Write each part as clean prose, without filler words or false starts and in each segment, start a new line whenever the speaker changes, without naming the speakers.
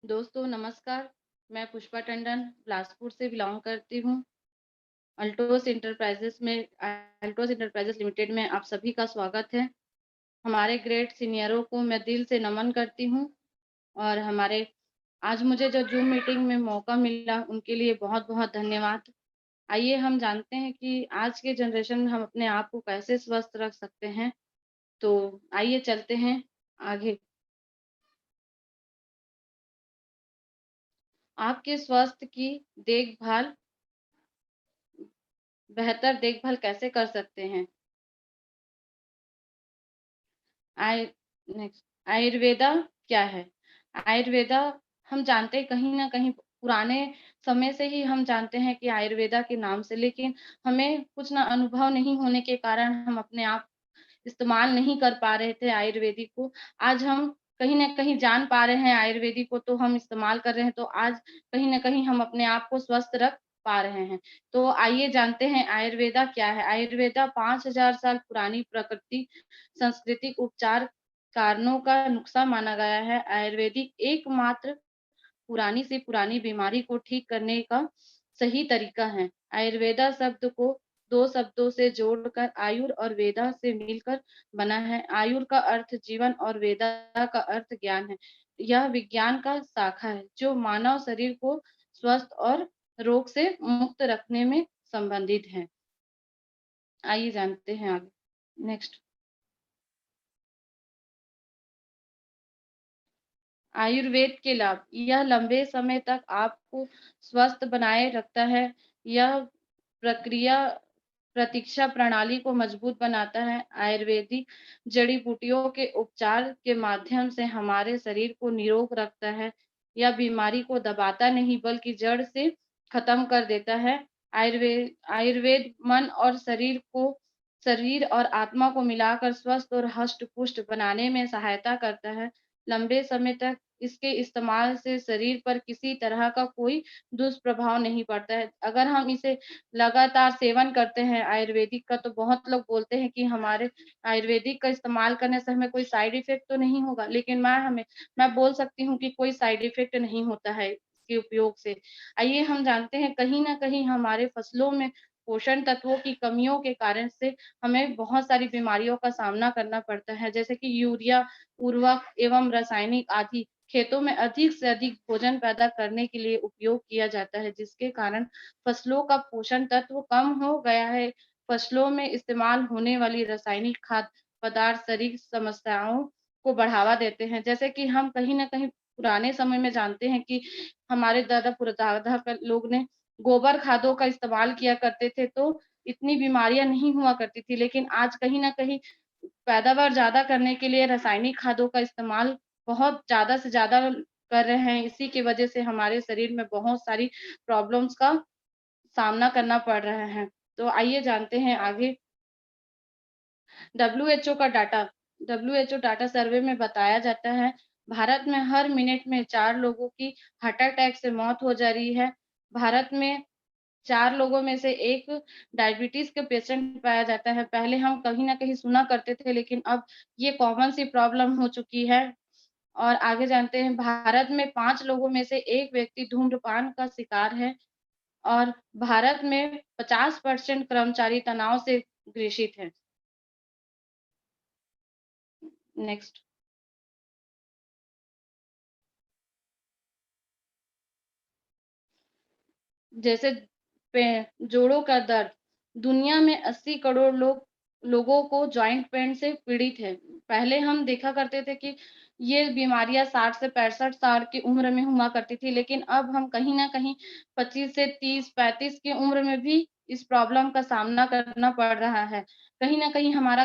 दोस्तों नमस्कार, मैं पुष्पा टंडन बिलासपुर से बिलॉन्ग करती हूँ। अल्टोस एंटरप्राइजेस लिमिटेड में आप सभी का स्वागत है। हमारे ग्रेट सीनियरों को मैं दिल से नमन करती हूँ और हमारे आज मुझे जो जूम मीटिंग में मौका मिला उनके लिए बहुत-बहुत धन्यवाद। आइए हम जानते हैं कि आज के जनरेशन में हम अपने आप को कैसे स्वस्थ रख सकते हैं। तो आइए चलते हैं आगे। आपके स्वास्थ्य की देखभाल बेहतर देखभाल कैसे कर सकते हैं? आय नेक्स्ट आयुर्वेदा क्या है? आयुर्वेदा हम जानते हैं कहीं न कहीं पुराने समय से ही हम जानते हैं कि आयुर्वेदा के नाम से, लेकिन हमें कुछ ना अनुभव नहीं होने के कारण हम अपने आप इस्तेमाल नहीं कर पा रहे थे आयुर्वेदिक को। आज हम कहीं न कहीं जान पा रहे हैं आयुर्वेदिक को, तो हम इस्तेमाल कर रहे हैं, तो आज कहीं न कहीं हम अपने आप को स्वस्थ रख पा रहे हैं। तो आइए जानते हैं आयुर्वेदा क्या है? आयुर्वेदा 5000 साल पुरानी प्रकृति सांस्कृतिक उपचार कारणों का नुस्खा माना गया है। आयुर्वेदिक एकमात्र पुरानी से पुरानी बीमारी को ठीक करने का सही तरीका है। आयुर्वेदा शब्द को 2 शब्दों से जोड़कर आयुर और वेदा से मिलकर बना है। आयुर का अर्थ जीवन और वेदा का अर्थ ज्ञान है। यह विज्ञान का शाखा है, जो मानव शरीर को स्वस्थ और रोग से मुक्त रखने में संबंधित है। आइए जानते हैं आगे। नेक्स्ट आयुर्वेद के लाभ, यह लंबे समय तक आपको स्वस्थ बनाए रखता है। यह प्रक्रिया प्रतीक्षा प्रणाली को मजबूत बनाता है। आयुर्वेदिक जड़ी-बूटियों के उपचार के माध्यम से हमारे शरीर को निरोग रखता है। यह बीमारी को दबाता नहीं बल्कि जड़ से खत्म कर देता है। आयुर्वेद मन और शरीर और आत्मा को मिलाकर स्वस्थ और हष्ट-पुष्ट बनाने में सहायता करता है। लंबे समय तक इसके इस्तेमाल से शरीर पर किसी तरह का कोई दुष्प्रभाव नहीं पड़ता है। अगर हम इसे लगातार सेवन करते हैं आयुर्वेदिक का, तो बहुत लोग बोलते हैं कि हमारे आयुर्वेदिक का इस्तेमाल करने से हमें कोई साइड इफ़ेक्ट तो नहीं होगा, लेकिन मैं बोल सकती हूँ कि कोई साइड इफ़ेक्ट नहीं होता है इसके उपयोग से। आइए हम जानते हैं कहीं न कहीं हमारे फसलों में पोषण तत्वों की कमियों के कारण से हमें बहुत सारी बीमारियों का सामना करना पड़ता है, जैसे कि यूरिया, उर्वरक एवं रासायनिक आदि खेतों में अधिक से अधिक भोजन पैदा करने के लिए उपयोग किया जाता है, जिसके कारण फसलों का पोषण तत्व कम हो गया है। फसलों में इस्तेमाल होने वाली रासायनिक खाद्य पदार्थ शरीर समस्याओं को बढ़ावा देते हैं। जैसे कि हम कहीं न कहीं पुराने समय में जानते हैं कि हमारे दादा परदादा का लोग ने गोबर खादों का इस्तेमाल किया करते थे, तो इतनी बीमारियाँ नहीं हुआ करती थी। लेकिन आज कहीं न कहीं पैदावार ज़्यादा करने के लिए रासायनिक खादों का इस्तेमाल बहुत ज़्यादा से ज़्यादा कर रहे हैं। इसी की वजह से हमारे शरीर में बहुत सारी प्रॉब्लम्स का सामना करना पड़ रहा है। तो आइए जानते हैं आगे डब्ल्यूएचओ का डाटा। डब्ल्यूएचओ डाटा सर्वे में बताया जाता है, भारत में हर मिनट में 4 लोगों की हार्ट अटैक से मौत हो जा रही है। भारत में 4 लोगों में से 1 डायबिटीज़ के पेशेंट पाया जाता है। पहले हम कहीं न कहीं सुना करते थे, लेकिन अब ये कॉमन सी प्रॉब्लम हो चुकी है। और आगे जानते हैं भारत में 5 लोगों में से 1 व्यक्ति धूम्रपान का शिकार है और भारत में 50% कर्मचारी तनाव से ग्रसित हैं। नेक्स्ट जैसे पे जोड़ों का दर्द, दुनिया में 80 करोड़ लोगों को जॉइंट पेन से पीड़ित है। पहले हम देखा करते थे कि ये बीमारियाँ 60 से 65 साल की उम्र में हुआ करती थी, लेकिन अब हम कहीं न कहीं 25 से 30-35 की उम्र में भी इस प्रॉब्लम का सामना करना पड़ रहा है। कहीं न कहीं हमारा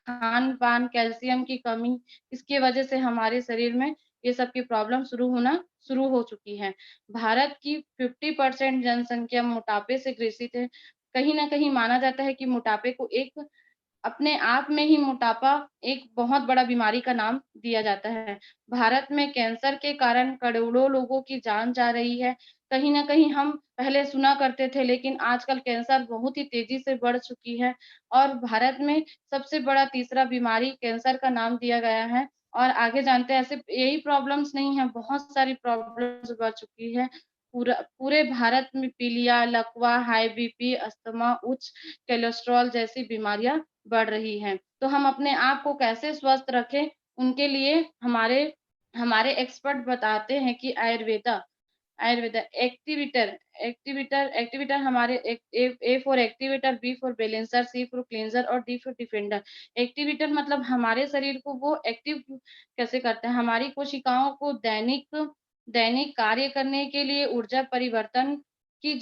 खान-पान, कैल्शियम की कमी, इसकी वजह से हमारे शरीर में ये सब की प्रॉब्लम शुरू हो चुकी है। भारत की 50% जनसंख्या मोटापे से ग्रसित है। कहीं न कहीं माना जाता है कि मोटापे को एक अपने आप में ही मोटापा एक बहुत बड़ा बीमारी का नाम दिया जाता है। भारत में कैंसर के कारण करोड़ों लोगों की जान जा रही है। कहीं न कहीं हम पहले सुना करते थे, लेकिन आजकल कैंसर बहुत ही तेज़ी से बढ़ चुकी है और भारत में सबसे बड़ा तीसरा बीमारी कैंसर का नाम दिया गया है और आगे जानते हैं ऐसे यही प्रॉब्लम्स नहीं है, बहुत सारी प्रॉब्लम्स बढ़ चुकी है। पूरे भारत में पीलिया, लकवा, हाई बीपी, अस्थमा, उच्च कोलेस्ट्रॉल जैसी बीमारियाँ बढ़ रही हैं। तो हम अपने आप को कैसे स्वस्थ रखें, उनके लिए हमारे हमारे एक्सपर्ट बताते हैं कि आयुर्वेदा एक्टिवेटर एक्टिवेटर एक्टिवेटर हमारे A for activator, B for balancer, C for cleanser और डी फॉर डिफेंडर। एक्टिवेटर मतलब हमारे शरीर को वो एक्टिव कैसे करता है, हमारी कोशिकाओं को दैनिक दैनिक कार्य करने के लिए ऊर्जा परिवर्तन की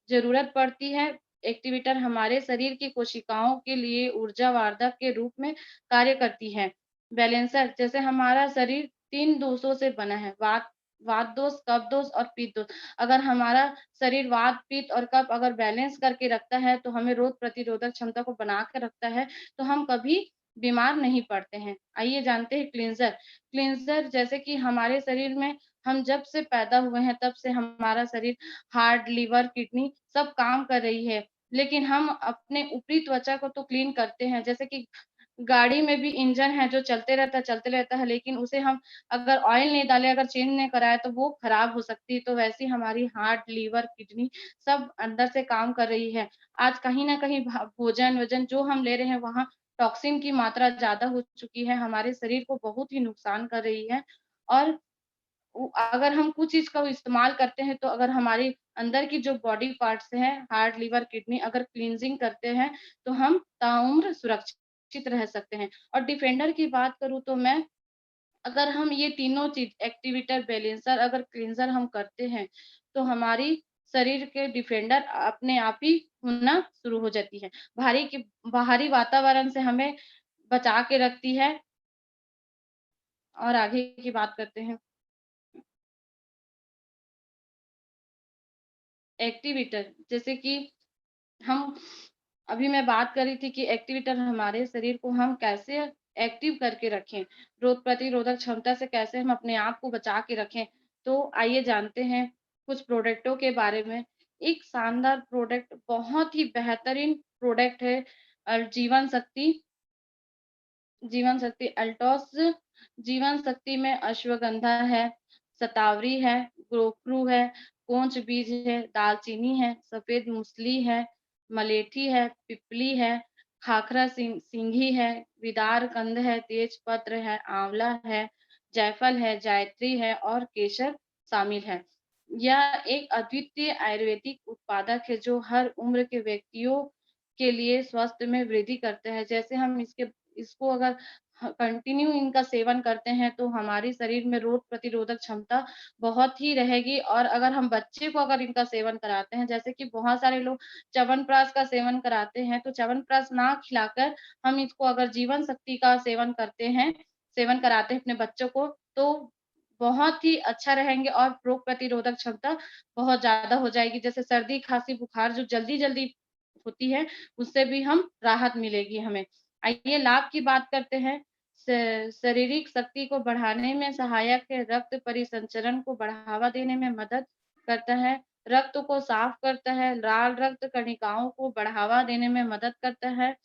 ज़रूरत पड़ती है। एक्टिवेटर हमारे शरीर की कोशिकाओं के लिए ऊर्जावर्धक के रूप में कार्य करती है। बैलेंसर जैसे हमारा शरीर 3 दोषों से बना है, वात दोष, कफ दोष और पित्त दोष। अगर हमारा शरीर वात, पित्त और कफ अगर बैलेंस करके रखता है, तो हमें रोग प्रतिरोधक क्षमता को बना के रखता है, तो हम कभी बीमार नहीं पड़ते हैं। आइए जानते हैं क्लींजर। क्लींजर जैसे कि हमारे शरीर में हम जब से पैदा हुए हैं, तब से हमारा शरीर हार्ट, लिवर, किडनी सब काम कर रही है। लेकिन हम अपने ऊपरी त्वचा को तो क्लीन करते हैं, जैसे कि गाड़ी में भी इंजन है जो चलते रहता है, लेकिन उसे हम अगर ऑयल नहीं डाले, अगर चेंज नहीं कराए तो वो खराब हो सकती है। तो वैसे ही हमारी हार्ट, लीवर, किडनी सब अंदर से काम कर रही है। आज कहीं न कहीं भोजन-वोजन जो हम ले रहे हैं, वहाँ टॉक्सिन की मात्रा ज़्यादा हो चुकी है, हमारे शरीर को बहुत ही नुकसान कर रही है। और अगर हम कुछ चीज़ का इस्तेमाल करते हैं, तो अगर हमारी अंदर की जो बॉडी पार्ट्स हैं, हार्ट, लिवर, किडनी अगर क्लींजिंग करते हैं, तो हम ताउम्र सुरक्षित रह सकते हैं। और डिफेंडर की बात करूँ तो मैं अगर हम ये तीनों चीज़ एक्टिवेटर, बैलेंसर अगर क्लींजर हम करते हैं, तो हमारी शरीर के डिफेंडर अपने आप ही होना शुरू हो जाती है। बाहरी वातावरण से हमें बचा के रखती है। और आगे की बात करते हैं। एक्टिवेटर जैसे कि हम अभी मैं बात कर रही थी कि एक्टिवेटर हमारे शरीर को हम कैसे एक्टिव करके रखें, रोग प्रतिरोधक क्षमता से कैसे हम अपने आप को बचा के रखें। तो आइए जानते हैं कुछ प्रोडक्टों के बारे में। एक शानदार प्रोडक्ट, बहुत ही बेहतरीन प्रोडक्ट है जीवन शक्ति। जीवन शक्ति अल्टॉस जीवन शक्ति में अश्वगंधा है, शतावरी है, गोखरू है, पोंच बीज है, दालचीनी है, सफेद मूसली है, मलेठी है, पिपली है, खाखरा सिंघी है, विदार कंद है, तेज पत्र है, आंवला है, जायफल है, जायत्री है और केसर शामिल है। यह एक अद्वितीय आयुर्वेदिक उत्पादक है जो हर उम्र के व्यक्तियों के लिए स्वास्थ्य में वृद्धि करते हैं। जैसे हम इसको अगर कंटिन्यू इनका सेवन करते हैं, तो हमारे शरीर में रोग प्रतिरोधक क्षमता बहुत ही रहेगी। और अगर हम बच्चे को अगर इनका सेवन कराते हैं, जैसे कि बहुत सारे लोग च्यवनप्राश का सेवन कराते हैं, तो च्यवनप्राश ना खिलाकर हम इसको अगर जीवन शक्ति का सेवन कराते हैं अपने बच्चों को, तो बहुत ही अच्छा रहेंगे और रोग प्रतिरोधक क्षमता बहुत ज़्यादा हो जाएगी। जैसे सर्दी, खाँसी, बुखार जो जल्दी-जल्दी होती है, उससे भी हम राहत मिलेगी हमें। आइए लाभ की बात करते हैं। शारीरिक शक्ति को बढ़ाने में सहायक है, रक्त परिसंचरण को बढ़ावा देने में मदद करता है, रक्त को साफ करता है, लाल रक्त कणिकाओं को बढ़ावा देने में मदद करता है,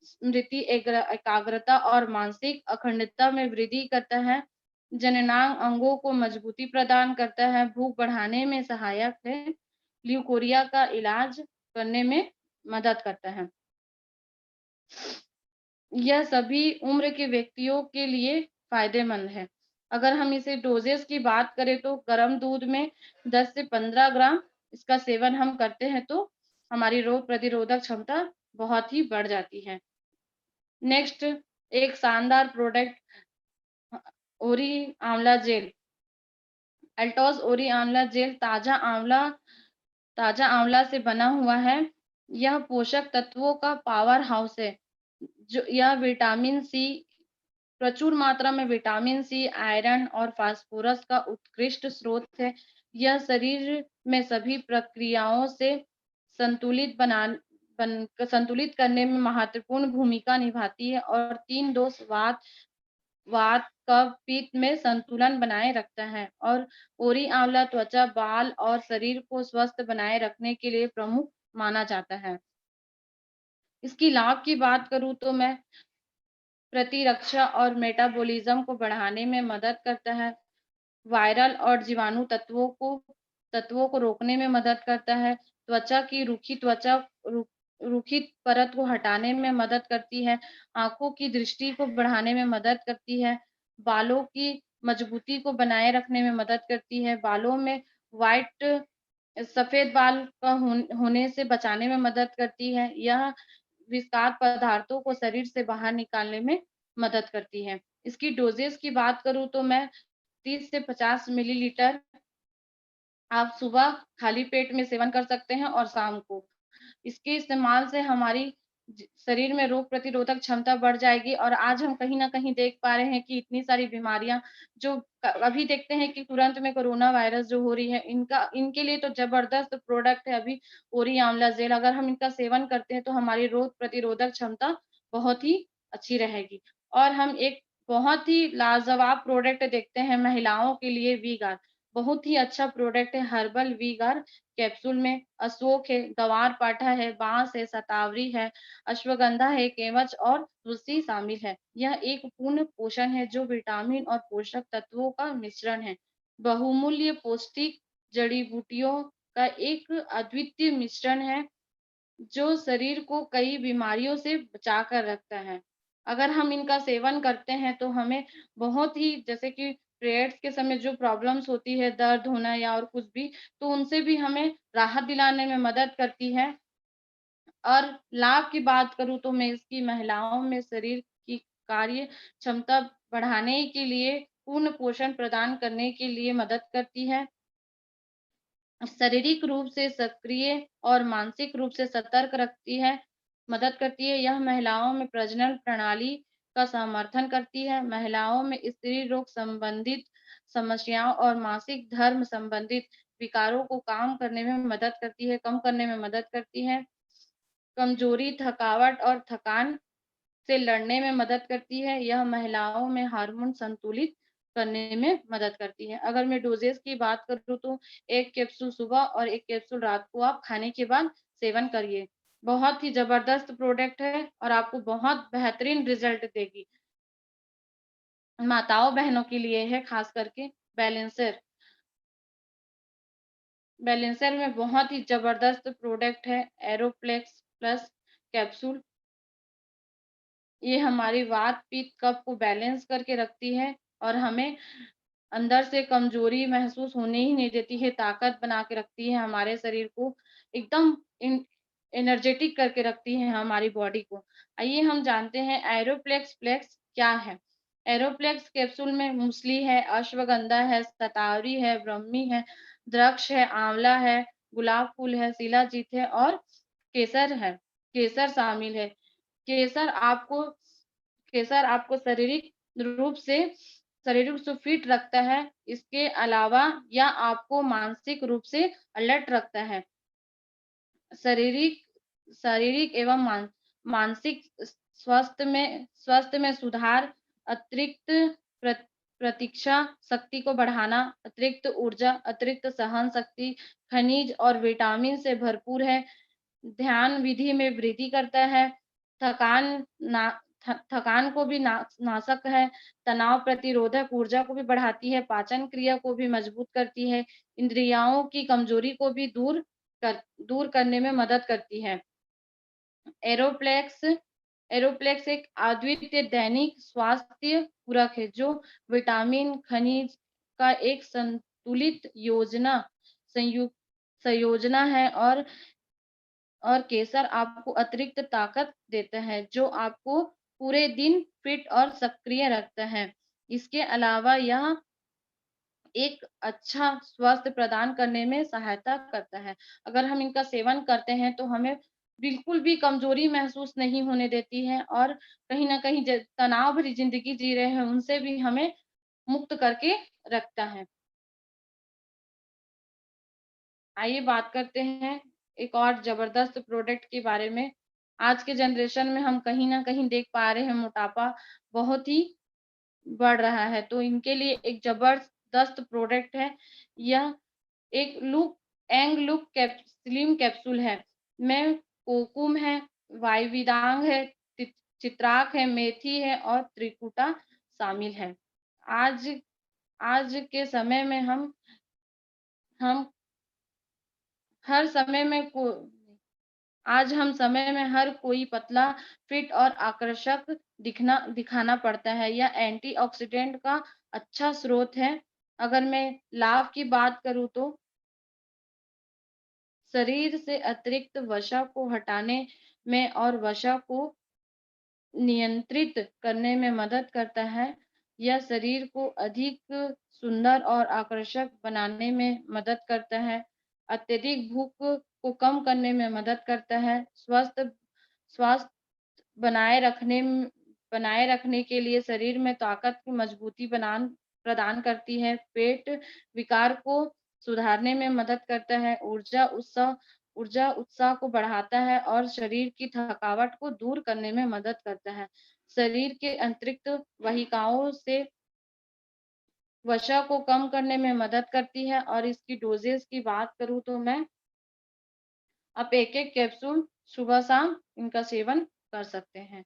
स्मृति एकाग्रता और मानसिक अखंडता में वृद्धि करता है, जननांग अंगों को मजबूती प्रदान करता है, भूख बढ़ाने में सहायक है, ल्यूकोरिया का इलाज करने में मदद करता है। यह सभी उम्र के व्यक्तियों के लिए फ़ायदेमंद है। अगर हम इसे डोज़ेज़ की बात करें तो गर्म दूध में 10 से 15 ग्राम इसका सेवन हम करते हैं तो हमारी रोग प्रतिरोधक क्षमता बहुत ही बढ़ जाती है। नेक्स्ट एक शानदार प्रोडक्ट अ, ओरी आंवला जेल। अल्टॉस ओरी आंवला जेल ताज़ा आंवला से बना हुआ है। यह पोषक तत्वों का पावर हाउस है। जो यह विटामिन सी प्रचुर मात्रा में विटामिन सी, आयरन और फास्फोरस का उत्कृष्ट स्रोत है। यह शरीर में सभी प्रक्रियाओं से संतुलित बना बन संतुलित करने में महत्वपूर्ण भूमिका निभाती है और 3 दोष वात, कफ, पित्त में संतुलन बनाए रखता है और ओरी आंवला त्वचा, बाल और शरीर को स्वस्थ बनाए रखने के लिए प्रमुख माना जाता है। इसकी लाभ की बात करूँ तो मैं प्रतिरक्षा और मेटाबॉलिज्म को बढ़ाने में मदद करता है। वायरल और जीवाणु तत्वों को रोकने में मदद करता है। त्वचा की रूखी परत को हटाने में मदद करती है। आँखों की दृष्टि को बढ़ाने में मदद करती है। बालों की मजबूती को बनाए रखने में मदद करती है। बालों में व्हाइट सफ़ेद बाल का होने से बचाने में मदद करती है। यह विषाक्त पदार्थों को शरीर से बाहर निकालने में मदद करती है। इसकी डोज़ेज़ की बात करूँ तो मैं 30 से 50 मिलीलीटर आप सुबह खाली पेट में सेवन कर सकते हैं और शाम को। इसके इस्तेमाल से हमारी शरीर में रोग प्रतिरोधक क्षमता बढ़ जाएगी और आज हम कहीं न कहीं देख पा रहे हैं कि इतनी सारी बीमारियाँ जो अभी देखते हैं कि तुरंत में कोरोना वायरस जो हो रही है, इनके लिए तो ज़बरदस्त प्रोडक्ट है अभी ओरी आंवला जेल। अगर हम इनका सेवन करते हैं तो हमारी रोग प्रतिरोधक क्षमता बहुत ही अच्छी रहेगी। और हम एक बहुत ही लाजवाब प्रोडक्ट देखते हैं महिलाओं के लिए वी गार्ड। बहुत ही अच्छा प्रोडक्ट है हर्बल वी गार्ड। कैप्सूल में अशोक है, ग्वारपाठा है, बाँस है, शतावरी है, अश्वगंधा है, केवच और तुलसी शामिल है। यह एक पूर्ण पोषण है जो विटामिन और पोषक तत्वों का मिश्रण है। बहुमूल्य पौष्टिक जड़ी-बूटियों का एक अद्वितीय मिश्रण है जो शरीर को कई बीमारियों से बचा कर रखता है। अगर हम इनका सेवन करते हैं तो हमें बहुत ही जैसे कि पीरियड्स के समय जो प्रॉब्लम्स होती है, दर्द होना या और कुछ भी, तो उनसे भी हमें राहत दिलाने में मदद करती है। और लाभ की बात करूँ तो मैं इसकी महिलाओं में शरीर की कार्य क्षमता बढ़ाने के लिए, पूर्ण पोषण प्रदान करने के लिए मदद करती है। शारीरिक रूप से सक्रिय और मानसिक रूप से सतर्क रखती है, मदद करती है। यह महिलाओं में प्रजनन प्रणाली का समर्थन करती है, महिलाओं में स्त्री रोग संबंधित समस्याओं और मासिक धर्म संबंधित विकारों को कम करने में मदद करती है। कमजोरी, थकावट और थकान से लड़ने में मदद करती है। यह महिलाओं में हार्मोन संतुलित करने में मदद करती है। अगर मैं डोज़ेज़ की बात करूँ तो 1 कैप्सूल सुबह और 1 कैप्सूल रात को आप खाने के बाद सेवन करिए। बहुत ही ज़बरदस्त प्रोडक्ट है और आपको बहुत बेहतरीन रिज़ल्ट देगी। माताओं-बहनों के लिए है ख़ास करके बैलेंसर। बैलेंसर में बहुत ही ज़बरदस्त प्रोडक्ट है एरोप्लेक्स प्लस कैप्सूल। ये हमारी वात-पित्त, कफ को बैलेंस करके रखती है और हमें अंदर से कमज़ोरी महसूस होने ही नहीं देती है, ताकत बना के रखती है हमारे शरीर को, एकदम एनर्जेटिक करके रखती है हमारी बॉडी को। आइए हम जानते हैं एरोप्लेक्स प्लेक्स क्या है? एरोप्लेक्स कैप्सूल में मूसली है, अश्वगंधा है, शतावरी है, ब्रह्मी है, द्राक्ष है, आंवला है, गुलाब फूल है, शिलाजीत है और केसर है। केसर शामिल है। केसर आपको केसर आपको शारीरिक रूप से फिट रखता है। इसके अलावा यह आपको मानसिक रूप से अलर्ट रखता है। शारीरिक शारीरिक एवं मानसिक स्वास्थ्य में सुधार, अतिरिक्त प्र प्रतीक्षा शक्ति को बढ़ाना, अतिरिक्त ऊर्जा, अतिरिक्त सहन शक्ति, खनिज और विटामिन से भरपूर है। ध्यान विधि में वृद्धि करता है, थकान ना थकान को भी नाशक है, तनाव प्रतिरोधक ऊर्जा को भी बढ़ाती है, पाचन क्रिया को भी मजबूत करती है, इंद्रियों की कमजोरी को भी कर दूर करने में मदद करती है। एरोप्लेक्स एरोप्लेक्स एक अद्वितीय दैनिक स्वास्थ्य पूरक है, जो विटामिन, खनिज का एक संतुलित संयोजना है और केसर आपको अतिरिक्त ताकत देता है, जो आपको पूरे दिन फिट और सक्रिय रखता है। इसके अलावा यह एक अच्छा स्वास्थ्य प्रदान करने में सहायता करता है। अगर हम इनका सेवन करते हैं तो हमें बिल्कुल भी कमज़ोरी महसूस नहीं होने देती है और कहीं न कहीं तनाव भरी ज़िंदगी जी रहे हैं, उनसे भी हमें मुक्त करके रखता है। आइए बात करते हैं एक और ज़बरदस्त प्रोडक्ट के बारे में। आज के जनरेशन में हम कहीं न कहीं देख पा रहे हैं मोटापा बहुत ही बढ़ रहा है, तो इनके लिए एक ज़बरदस्त प्रोडक्ट है। यह एक लुक स्लिम कैप्सूल है। में कोकुम है, वाइविदांग है, चित्राक है, मेथी है और त्रिकुटा शामिल है। आज आज के समय में हम हर समय में को आज हम समय में हर कोई पतला, फिट और आकर्षक दिखाना पड़ता है। यह एंटीऑक्सीडेंट का अच्छा स्रोत है। अगर मैं लाभ की बात करूँ तो शरीर से अतिरिक्त वसा को हटाने में और वसा को नियंत्रित करने में मदद करता है। यह शरीर को अधिक सुंदर और आकर्षक बनाने में मदद करता है। अत्यधिक भूख को कम करने में मदद करता है। स्वास्थ्य बनाए रखने के लिए शरीर में ताकत की मजबूती बनान प्रदान करती है। पेट विकार को सुधारने में मदद करता है। ऊर्जा उत्साह को बढ़ाता है और शरीर की थकावट को दूर करने में मदद करता है। शरीर के अतिरिक्त वाहिकाओं से वसा को कम करने में मदद करती है। और इसकी डोजेस की बात करूं तो मैं आप एक कैप्सूल सुबह शाम इनका सेवन कर सकते हैं।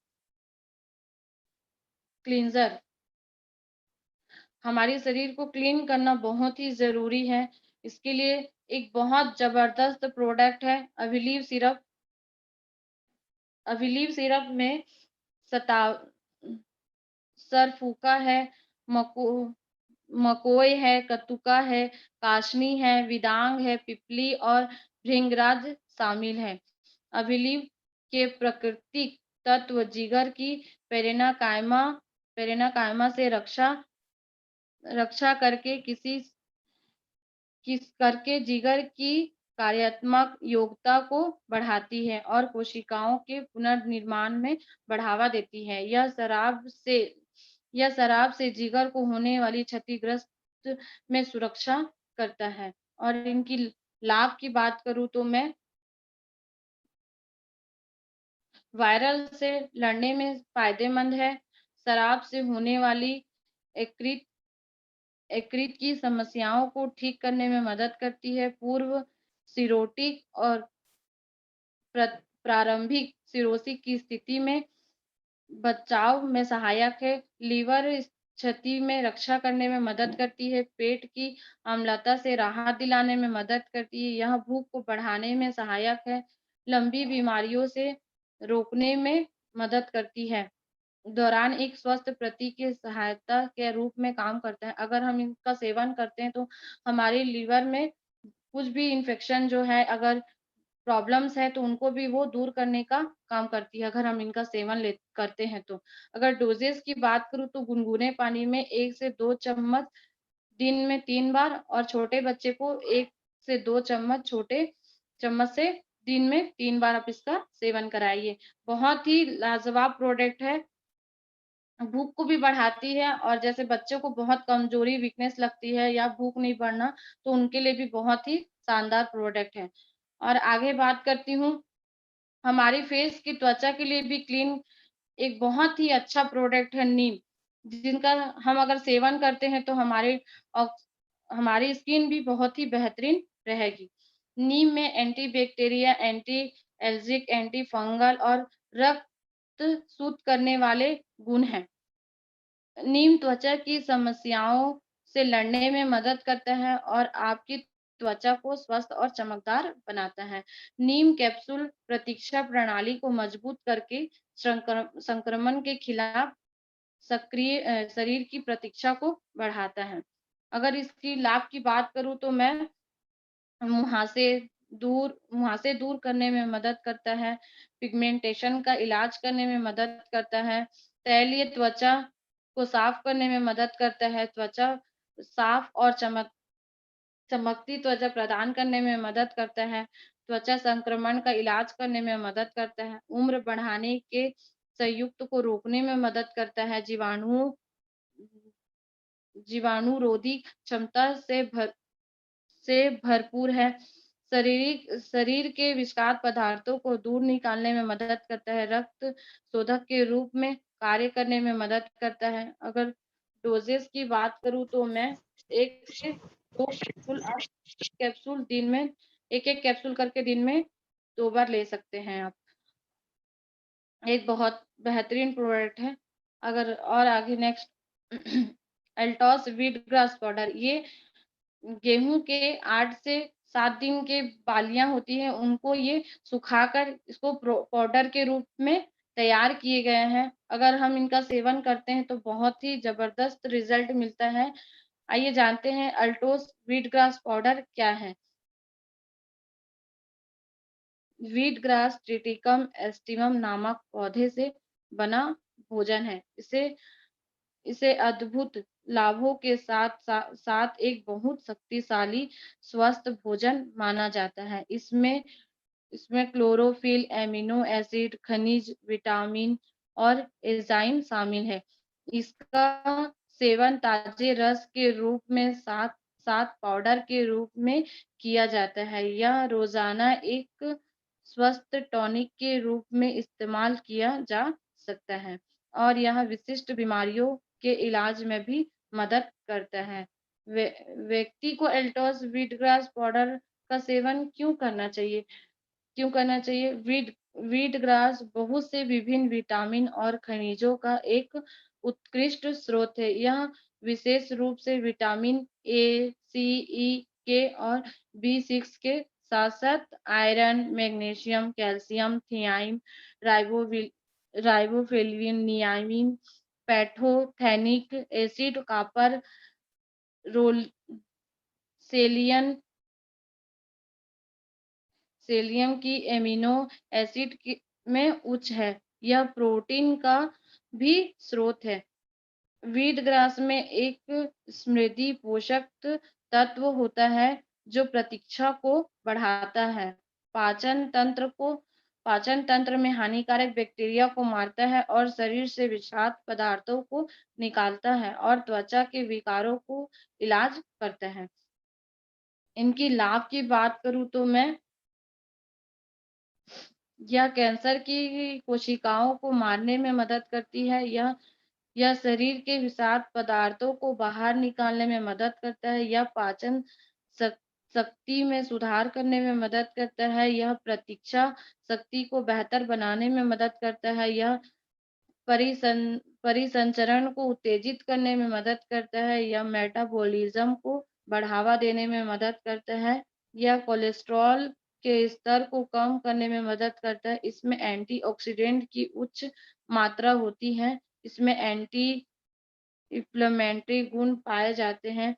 क्लींजर हमारे शरीर को क्लीन करना बहुत ही जरूरी है। इसके लिए एक बहुत जबरदस्त प्रोडक्ट है अविलीव सिरप। अविलीव सिरप में सता सरफूका है, मको मकोय है, कतुका है, काशनी है, विदांग है, पिपली और भृंगराज शामिल है। अभिलीव के प्राकृतिक तत्व जिगर की पेरेना कायमा से रक्षा करके जिगर की कार्यात्मक योग्यता को बढ़ाती है और कोशिकाओं के पुनर्निर्माण में बढ़ावा देती है। यह शराब से जिगर को होने वाली क्षतिग्रस्त में सुरक्षा करता है। और इनकी लाभ की बात करूं तो मैं वायरल से लड़ने में फायदेमंद है। शराब से होने वाली यकृत यकृत की समस्याओं को ठीक करने में मदद करती है। पूर्व सिरोटिक और प्रारंभिक सिरोसिस की स्थिति में बचाव में सहायक है। लीवर क्षति में रक्षा करने में मदद करती है। पेट की अम्लता से राहत दिलाने में मदद करती है। यह भूख को बढ़ाने में सहायक है। लंबी बीमारियों से रोकने में मदद करती है। दौरान एक स्वस्थ प्रति की सहायता के रूप में काम करता है। अगर हम इनका सेवन करते हैं तो हमारे लीवर में कुछ भी इन्फेक्शन जो है, अगर प्रॉब्लम्स है तो उनको भी वो दूर करने का काम करती है अगर हम इनका सेवन करते हैं तो। अगर डोजेस की बात करूँ तो गुनगुने पानी में 1 से 2 चम्मच दिन में 3 बार और छोटे बच्चे को 1 से 2 छोटे चम्मच से दिन में 3 बार आप इसका सेवन कराइए। बहुत ही लाजवाब प्रोडक्ट है। भूख को भी बढ़ाती है और जैसे बच्चों को बहुत कमजोरी वीकनेस लगती है या भूख नहीं बढ़ना, तो उनके लिए भी बहुत ही शानदार प्रोडक्ट है। और आगे बात करती हूँ, हमारी फेस की त्वचा के लिए भी क्लीन एक बहुत ही अच्छा प्रोडक्ट है नीम, जिनका हम अगर सेवन करते हैं तो हमारी स्किन भी बहुत ही बेहतरीन रहेगी। नीम में anti bacteria, anti allergic, anti fungal और रक्त शुद्ध करने वाले गुण हैं। नीम त्वचा की समस्याओं से लड़ने में मदद करता है और आपकी त्वचा को स्वस्थ और चमकदार बनाता है। नीम कैप्सूल प्रतीक्षा प्रणाली को मजबूत करके संक्रमण के खिलाफ सक्रिय शरीर की प्रतीक्षा को बढ़ाता है। अगर इसकी लाभ की बात करूं तो मैं मुहासे मुहासे दूर करने में मदद करता है। पिगमेंटेशन का इलाज करने में मदद करता है। तैलीय त्वचा को साफ करने में मदद करता है। त्वचा साफ और चमकती त्वचा प्रदान करने में मदद करता है। त्वचा संक्रमण का इलाज करने में मदद करता है। उम्र बढ़ाने के संयुक्त को रोकने में मदद करता है। जीवाणुरोधी क्षमता से भरपूर है। शरीर के विषाक्त पदार्थों को दूर निकालने में मदद करता है। रक्त शोधक के रूप में कार्य करने में मदद करता है। अगर डोजेस की बात करूं तो मैं 1 से 2 कैप्सूल दिन में एक कैप्सूल करके दिन में 2 बार ले सकते हैं आप। एक बहुत बेहतरीन प्रोडक्ट है। अगर और आगे next Altos wheat grass powder, ये गेहूँ के 8 से 7 दिन के बालियाँ होती हैं, उनको ये सुखाकर इसको पाउडर के रूप में तैयार किए गए हैं। अगर हम इनका सेवन करते हैं तो बहुत ही ज़बरदस्त रिज़ल्ट मिलता है। आइए जानते हैं अल्टोस व्हीट ग्रास पाउडर क्या है? व्हीट ग्रास ट्रिटिकम एस्टिवम नामक पौधे से बना भोजन है। इसे इसे अद्भुत लाभों के साथ एक बहुत शक्तिशाली स्वस्थ भोजन माना जाता है। इसमें इसमें क्लोरोफिल, एमिनो एसिड, खनिज, विटामिन और एंजाइम शामिल है। इसका सेवन ताजे रस के रूप में साथ साथ पाउडर के रूप में किया जाता है। यह रोजाना एक स्वस्थ टॉनिक के रूप में इस्तेमाल किया जा सकता है और यह विशिष्ट बीमारियों के इलाज में भी मदद करता है। वे, व्यक्ति को एल्टोस व्हीटग्रास पाउडर का सेवन क्यों करना चाहिए? व्हीट ग्रास बहुत से विभिन्न विटामिन और खनिजों का एक उत्कृष्ट स्रोत है। यह विशेष रूप से विटामिन ए, सी, ई, के और बी6 के साथ-साथ आयरन, मैग्नीशियम, कैल्शियम, थियामिन, राइबोविल राइबोफ्लेविन, नियामिन, पैंथोथेनिक एसिड, कॉपर, रोल सेलियन सेलियम की एमिनो एसिड में उच्च है। यह प्रोटीन का भी स्रोत है। व्हीट ग्रास में एक समृद्धि पोषक तत्व होता है जो प्रतीक्षा को बढ़ाता है, पाचन तंत्र को पाचन तंत्र में हानिकारक बैक्टीरिया को मारता है और शरीर से विषाक्त पदार्थों को निकालता है और त्वचा के विकारों को इलाज करता है। इनकी लाभ की बात करूं तो मैं यह कैंसर की कोशिकाओं को मारने में मदद करती है। यह शरीर के विषाक्त पदार्थों को बाहर निकालने में मदद करता है। यह पाचन शक- शक्ति में सुधार करने में मदद करता है। यह प्रतीक्षा शक्ति को बेहतर बनाने में मदद करता है। यह परिसंचरण को उत्तेजित करने में मदद करता है। यह मेटाबॉलिज्म को बढ़ावा देने में मदद करता है। यह कोलेस्ट्रॉल के स्तर को कम करने में मदद करता है। इसमें एंटीऑक्सीडेंट की उच्च मात्रा होती है। इसमें एंटी इन्फ्लेमेटरी गुण पाए जाते हैं।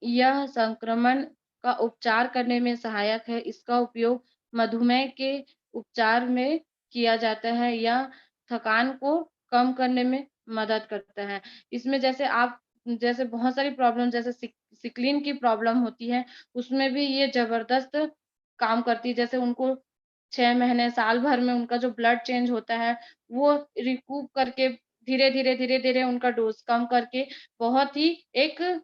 यह संक्रमण का उपचार करने में सहायक है। इसका उपयोग मधुमेह के उपचार में किया जाता है। यह थकान को कम करने में मदद करता है। इसमें जैसे बहुत सारी प्रॉब्लम जैसे सिकलिन की प्रॉब्लम होती है, उसमें भी ये ज़बरदस्त काम करती है। जैसे उनको 6 महीने, साल भर में उनका जो ब्लड चेंज होता है, वो रिकूप करके धीरे-धीरे उनका डोज़ कम करके बहुत ही एक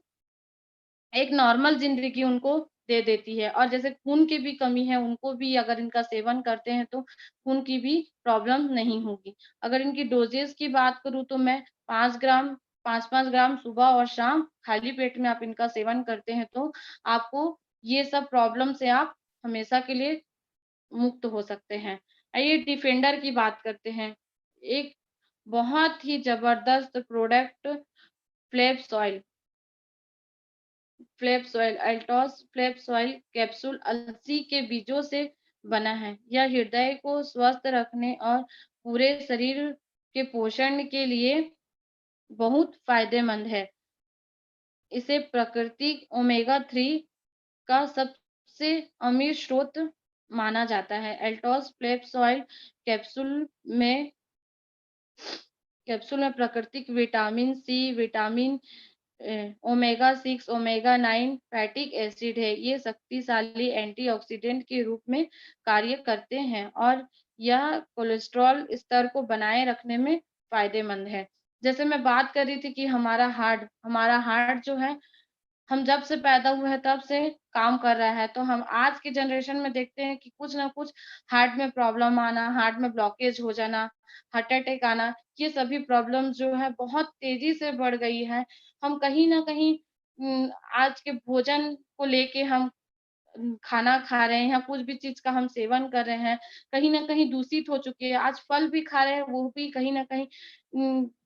एक नॉर्मल ज़िंदगी उनको दे देती है और जैसे खून की भी कमी है, उनको भी अगर इनका सेवन करते हैं तो खून की भी प्रॉब्लम नहीं होगी। अगर इनकी डोज़ेज़ की बात करूँ तो मैं 5 ग्राम 5-5 ग्राम सुबह और शाम खाली पेट में आप इनका सेवन करते हैं तो आपको ये सब प्रॉब्लम से आप हमेशा के लिए मुक्त हो सकते हैं। आइए डिफेंडर की बात करते हैं। एक बहुत ही ज़बरदस्त प्रोडक्ट फ्लेव ऑयल फ्लैप सॉइल कैप्सूल अलसी के बीजों से बना है। यह हृदय को स्वस्थ रखने और पूरे शरीर के पोषण के लिए बहुत फायदेमंद है। इसे प्राकृतिक ओमेगा 3 का सबसे अमीर स्रोत माना जाता है। एल्टोस फ्लैप सॉइल कैप्सूल में कैप्सूल में प्राकृतिक vitamin C, vitamin omega 6, omega 9 fatty acid है। ये शक्तिशाली एंटीऑक्सीडेंट के रूप में कार्य करते हैं और यह कोलेस्ट्रॉल स्तर को बनाए रखने में फायदेमंद है। जैसे मैं बात कर रही थी कि हमारा हार्ट जो है हम जब से पैदा हुए हैं तब से काम कर रहा है। तो हम आज के जनरेशन में देखते हैं कि कुछ ना कुछ हार्ट में प्रॉब्लम आना, हार्ट में ब्लॉकेज हो जाना, हार्ट अटैक आना, ये सभी प्रॉब्लम जो है बहुत तेज़ी से बढ़ गई है। हम कहीं न कहीं आज के भोजन को लेके हम खाना खा रहे हैं या कुछ भी चीज़ का हम सेवन कर रहे हैं, कहीं न कहीं दूषित हो चुकी है। आज फल भी खा रहे हैं, वो भी कहीं न कहीं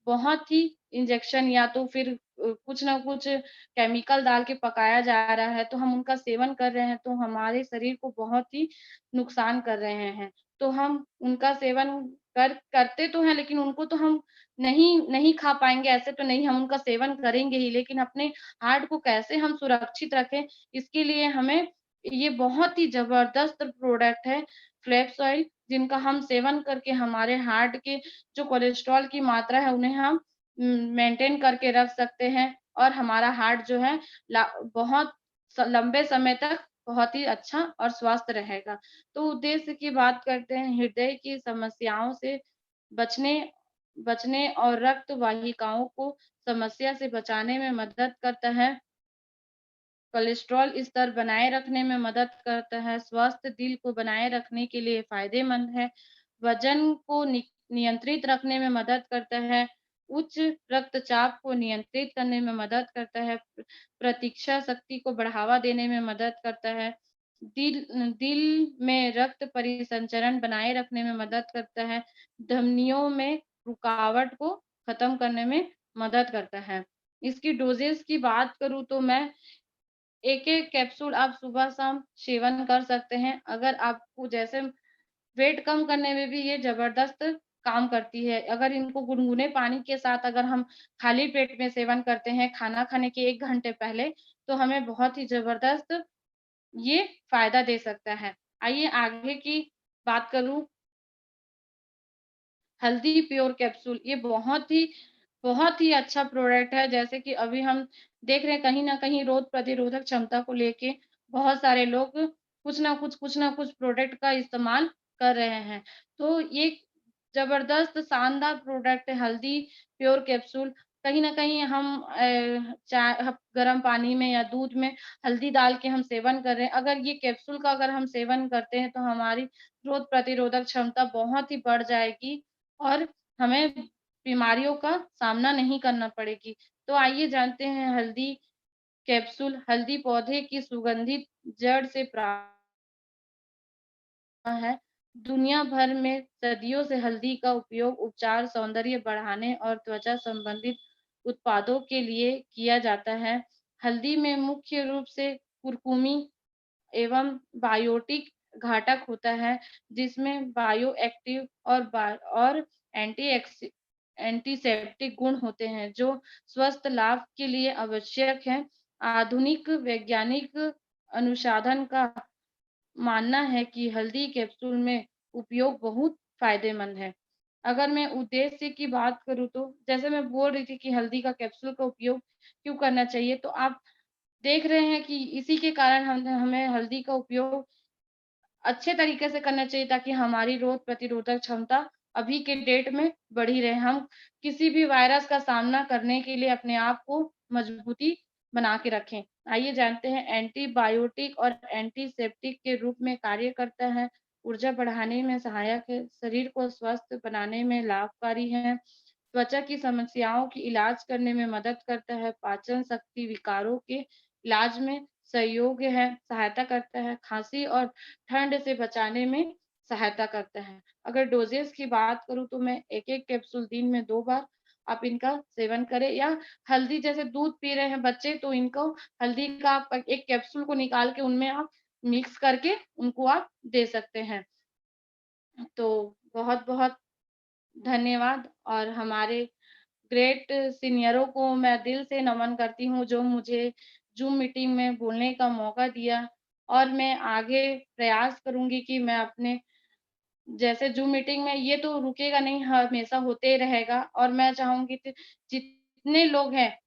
बहुत ही इंजेक्शन या तो फिर कुछ न कुछ केमिकल डाल के पकाया जा रहा है, तो हम उनका सेवन कर रहे हैं, तो हमारे शरीर को बहुत ही नुकसान कर रहे हैं। तो हम उनका सेवन करते तो हैं, लेकिन उनको तो हम नहीं खा पाएँगे, ऐसे तो नहीं, हम उनका सेवन करेंगे ही, लेकिन अपने हार्ट को कैसे हम सुरक्षित रखें, इसके लिए हमें ये बहुत ही ज़बरदस्त प्रोडक्ट है फ्लैक्स ऑयल, जिनका हम सेवन करके हमारे हार्ट के जो कोलेस्ट्रॉल की मात्रा है, उन्हें हम मेंटेन करके रख सकते हैं और हमारा हार्ट जो है ला बहुत लंबे समय तक बहुत ही अच्छा और स्वस्थ रहेगा। तो उद्देश्य की बात करते हैं, हृदय की समस्याओं से बचने बचने और रक्त वाहिकाओं को समस्या से बचाने में मदद करता है। कोलेस्ट्रॉल स्तर बनाए रखने में मदद करता है, स्वस्थ दिल को बनाए रखने के लिए फ़ायदेमंद है, वज़न को नियंत्रित रखने में मदद करता है, उच्च रक्तचाप को नियंत्रित करने में मदद करता है, प्रतीक्षा शक्ति को बढ़ावा देने में मदद करता है, दिल में रक्त परिसंचरण बनाए रखने में मदद करता है, धमनियों में रुकावट को खत्म करने में मदद करता है। इसकी डोज़ेज़ की बात करूँ तो मैं एक-एक कैप्सूल आप सुबह-शाम सेवन कर सकते हैं। अगर आपको जैसे वेट कम करने में भी ये ज़बरदस्त काम करती है। अगर इनको गुनगुने पानी के साथ अगर हम खाली पेट में सेवन करते हैं, खाना खाने के 1 घंटे पहले, तो हमें बहुत ही ज़बरदस्त ये फ़ायदा दे सकता है। आइए आगे की बात करूँ हल्दी प्योर कैप्सूल ये बहुत ही अच्छा प्रोडक्ट है जैसे कि अभी हम देख रहे हैं कहीं न कहीं रोग प्रतिरोधक क्षमता को लेके बहुत सारे लोग कुछ न कुछ प्रोडक्ट का इस्तेमाल कर रहे हैं। तो ये ज़बरदस्त शानदार प्रोडक्ट है हल्दी प्योर कैप्सूल। कहीं न कहीं हम गरम पानी में या दूध में हल्दी डाल के हम सेवन कर रहे हैं। अगर ये कैप्सूल का अगर हम सेवन करते हैं तो हमारी रोग प्रतिरोधक क्षमता बहुत ही बढ़ जाएगी और हमें बीमारियों का सामना नहीं करना पड़ेगी। तो आइए जानते हैं हल्दी कैप्सूल हल्दी पौधे की सुगंधित जड़ से प्राप्त है। दुनिया भर में सदियों से हल्दी का उपयोग उपचार, सौंदर्य बढ़ाने और त्वचा संबंधित उत्पादों के लिए किया जाता है। हल्दी में मुख्य रूप से कुरकुमी एवं बायोटिक घटक होता है, जिसमें बायोएक्टिव और एंटीसेप्टिक गुण होते हैं, जो स्वस्थ लाभ के लिए आवश्यक हैं। आधुनिक वैज्ञानिक अनुसंधान का मानना है कि हल्दी कैप्सूल में उपयोग बहुत फ़ायदेमंद है। अगर मैं उद्देश्य की बात करूँ तो जैसे मैं बोल रही थी कि हल्दी का कैप्सूल का उपयोग क्यों करना चाहिए, तो आप देख रहे हैं कि इसी के कारण हम हमें हल्दी का उपयोग अच्छे तरीके से करना चाहिए ताकि हमारी रोग प्रतिरोधक क्षमता अभी के डेट में बढ़ी रहे। हम किसी भी वायरस का सामना करने के लिए अपने आप को मजबूती बना के रखें। आइए जानते हैं एंटीबायोटिक और एंटीसेप्टिक के रूप में कार्य करता है, ऊर्जा बढ़ाने में सहायक है, शरीर को स्वस्थ बनाने में लाभकारी है, त्वचा की समस्याओं की इलाज करने में मदद करता है, पाचन शक्ति विकारों के इलाज में सहयोग है, सहायता करता है, खाँसी और ठंड से बचाने में सहायता करता है। अगर डोज़ेज़ की बात करूँ तो मैं 1-1 कैप्सूल दिन में 2 बार आप इनका सेवन करें या हल्दी जैसे दूध पी रहे हैं बच्चे तो इनको हल्दी का आप एक कैप्सूल को निकाल के उनमें आप मिक्स करके उनको आप दे सकते हैं। तो बहुत-बहुत धन्यवाद और हमारे ग्रेट सीनियरों को मैं दिल से नमन करती हूँ, जो मुझे ज़ूम मीटिंग में बोलने का मौका दिया और मैं आगे प्रयास करूँगी कि मैं अपने जैसे ज़ूम मीटिंग में ये तो रुकेगा नहीं, हमेशा होते ही रहेगा और मैं चाहूँगी कि जितने लोग हैं,